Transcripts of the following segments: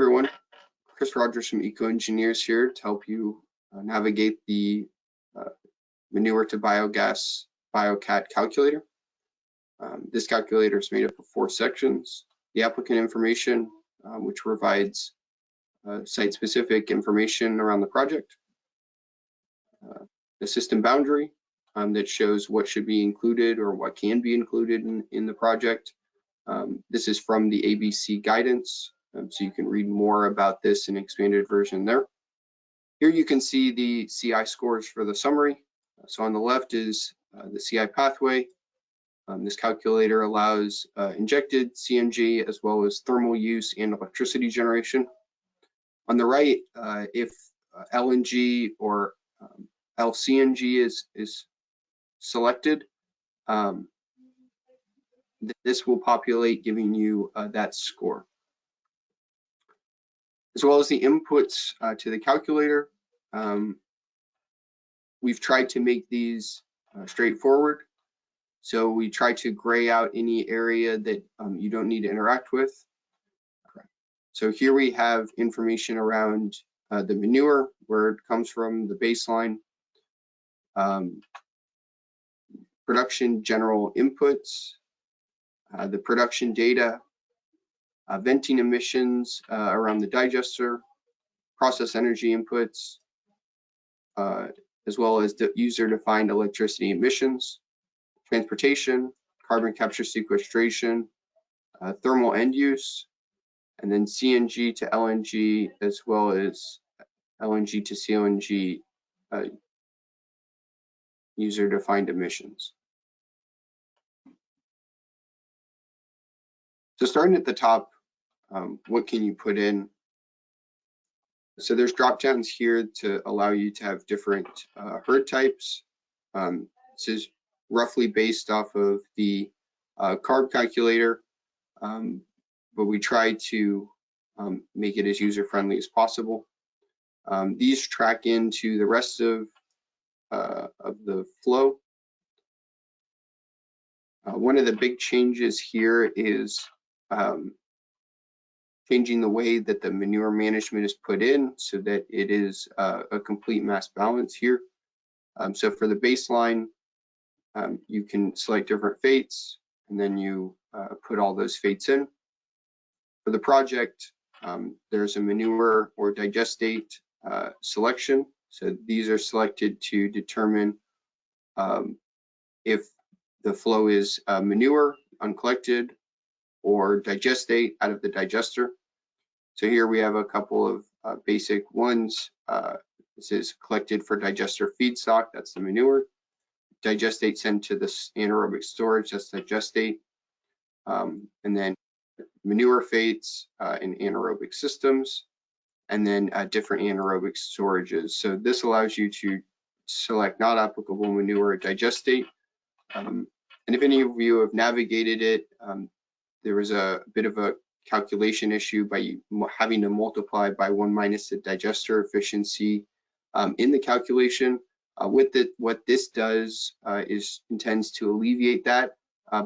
everyone. Chris Rogers from Eco Engineers here to help you navigate the manure to biogas BioCat calculator. This calculator is made up of 4 sections: the applicant information, which provides site-specific information around the project, the system boundary that shows what should be included or what can be included in the project. This is from the ABC guidance, so you can read more about this in expanded version there. Here you can see the CI scores for the summary. So on the left is the CI pathway. This calculator allows injected CNG as well as thermal use and electricity generation. On the right, if LNG or LCNG is selected, this will populate, giving you that score. As well as the inputs to the calculator, we've tried to make these straightforward. So we try to gray out any area that you don't need to interact with. So here we have information around the manure, where it comes from, the baseline, production general inputs, the production data, venting emissions around the digester, process energy inputs, as well as the user-defined electricity emissions, transportation, carbon capture sequestration, thermal end use, and then CNG to LNG, as well as LNG to CNG user-defined emissions. So starting at the top, what can you put in? So there's drop downs here to allow you to have different herd types. This is roughly based off of the carb calculator, but we try to make it as user-friendly as possible. These track into the rest of the flow. One of the big changes here is changing the way that the manure management is put in so that it is a complete mass balance here. So for the baseline, you can select different fates, and then you put all those fates in. For the project, there's a manure or digestate selection. So these are selected to determine if the flow is manure, uncollected, or digestate out of the digester. So here we have a couple of basic ones. This is collected for digester feedstock, that's the manure. Digestate sent to the anaerobic storage, that's digestate. And then manure fates in anaerobic systems, and then different anaerobic storages. So this allows you to select not applicable manure or digestate. And if any of you have navigated it, there was a bit of a calculation issue by having to multiply by 1 minus the digester efficiency in the calculation. What this does is intends to alleviate that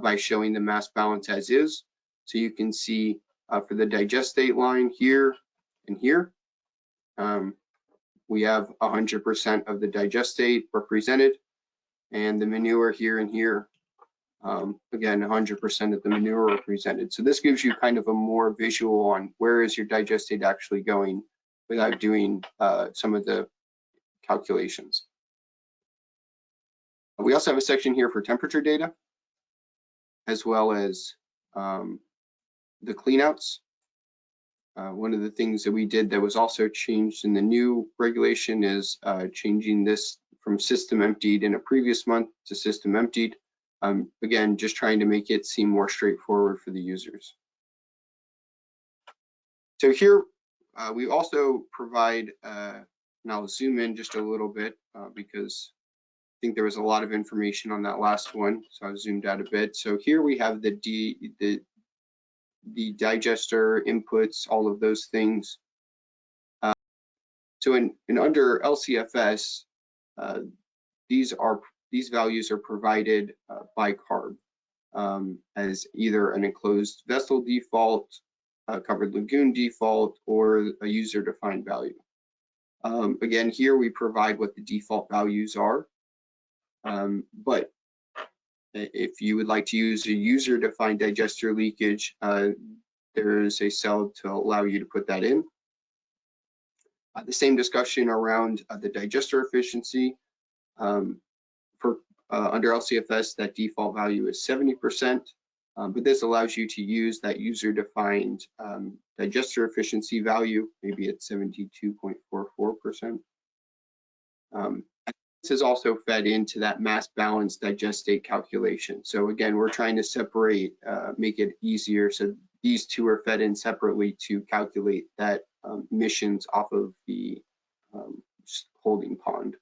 by showing the mass balance as is. So you can see for the digestate line here and here, we have 100% of the digestate represented, and the manure here and here, again, 100% of the manure represented. So this gives you kind of a more visual on where is your digestate actually going without doing some of the calculations. We also have a section here for temperature data, as well as the cleanouts. One of the things that we did that was also changed in the new regulation is changing this from system emptied in a previous month to system emptied. Again, just trying to make it seem more straightforward for the users. So here we also provide, and I'll zoom in just a little bit because I think there was a lot of information on that last one, so I've zoomed out a bit. So here we have the digester inputs, all of those things. So in under LCFS, these values are provided by CARB as either an enclosed vessel default covered lagoon default, or a user-defined value. Again, here we provide what the default values are, but if you would like to use a user-defined digester leakage, there is a cell to allow you to put that in. The same discussion around the digester efficiency. Under LCFS, that default value is 70%, but this allows you to use that user-defined digester efficiency value, maybe at 72.44%. This is also fed into that mass balance digestate calculation. So again, we're trying to separate, make it easier. So these two are fed in separately to calculate that emissions off of the holding pond.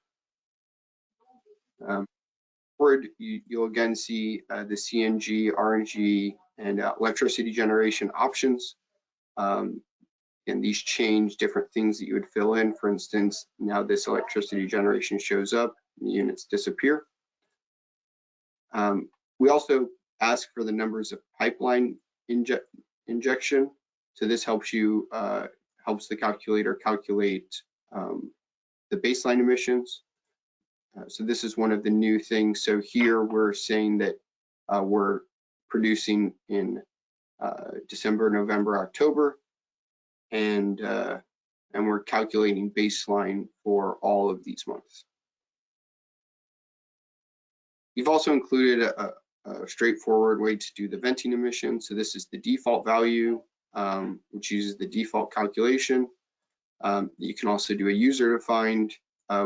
You'll again see the CNG, RNG, and electricity generation options. And these change different things that you would fill in. For instance, now this electricity generation shows up, and the units disappear. We also ask for the numbers of pipeline injection. So this helps you, helps the calculator calculate the baseline emissions. So this is one of the new things. So here we're saying that we're producing in December, November, October, and we're calculating baseline for all of these months. We've also included a straightforward way to do the venting emissions. So this is the default value, which uses the default calculation. You can also do a user-defined,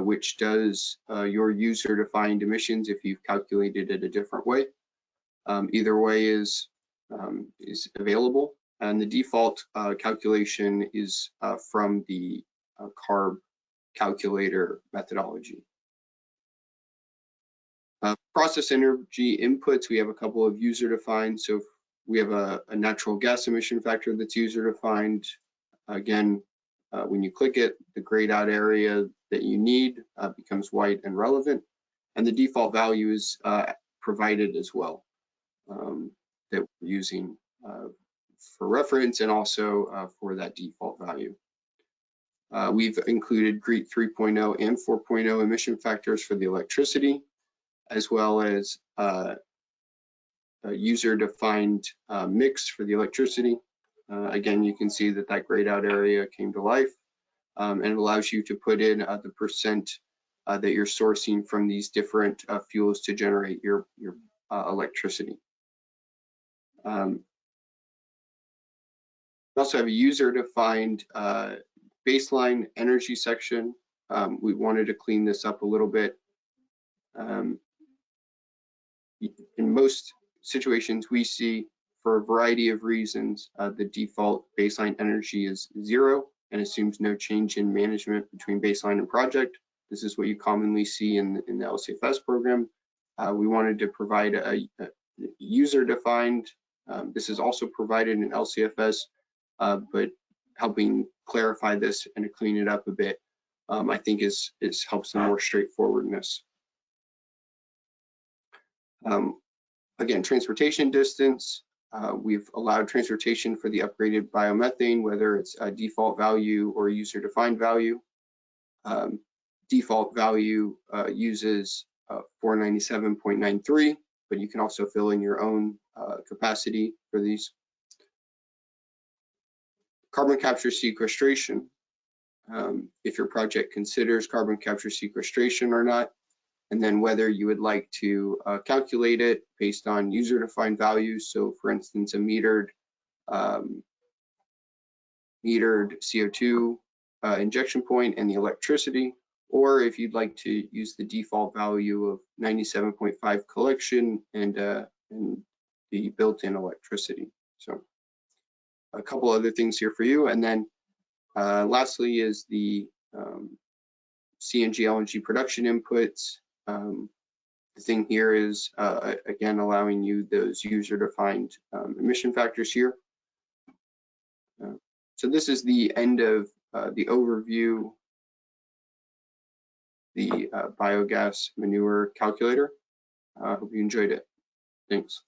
which does your user-defined emissions if you've calculated it a different way. Either way is available, and the default calculation is from the CARB calculator methodology. Process energy inputs, we have a couple of user-defined. So we have a natural gas emission factor that's user-defined. Again, when you click it, the grayed out area that you need becomes white and relevant, and the default value is provided as well that we're using for reference and also for that default value. We've included GREET 3.0 and 4.0 emission factors for the electricity, as well as a user-defined mix for the electricity. Again, you can see that that grayed out area came to life, and it allows you to put in the percent that you're sourcing from these different fuels to generate your electricity. We also have a user-defined baseline energy section. We wanted to clean this up a little bit. In most situations we see, for a variety of reasons, the default baseline energy is 0 and assumes no change in management between baseline and project. This is what you commonly see in the LCFS program. We wanted to provide a user-defined. This is also provided in LCFS, but helping clarify this and to clean it up a bit, I think helps the more straightforwardness. Again, transportation distance. We've allowed transportation for the upgraded biomethane, whether it's a default value or user-defined value. Default value uses 497.93, but you can also fill in your own capacity for these. Carbon capture sequestration. If your project considers carbon capture sequestration or not, and then whether you would like to calculate it based on user-defined values. So for instance, a metered CO2 injection point and the electricity, or if you'd like to use the default value of 97.5 collection and the built-in electricity. So a couple other things here for you. And then lastly is the CNG LNG production inputs. The thing here is, again, allowing you those user-defined emission factors here. So this is the end of the overview, the biogas manure calculator. I hope you enjoyed it. Thanks.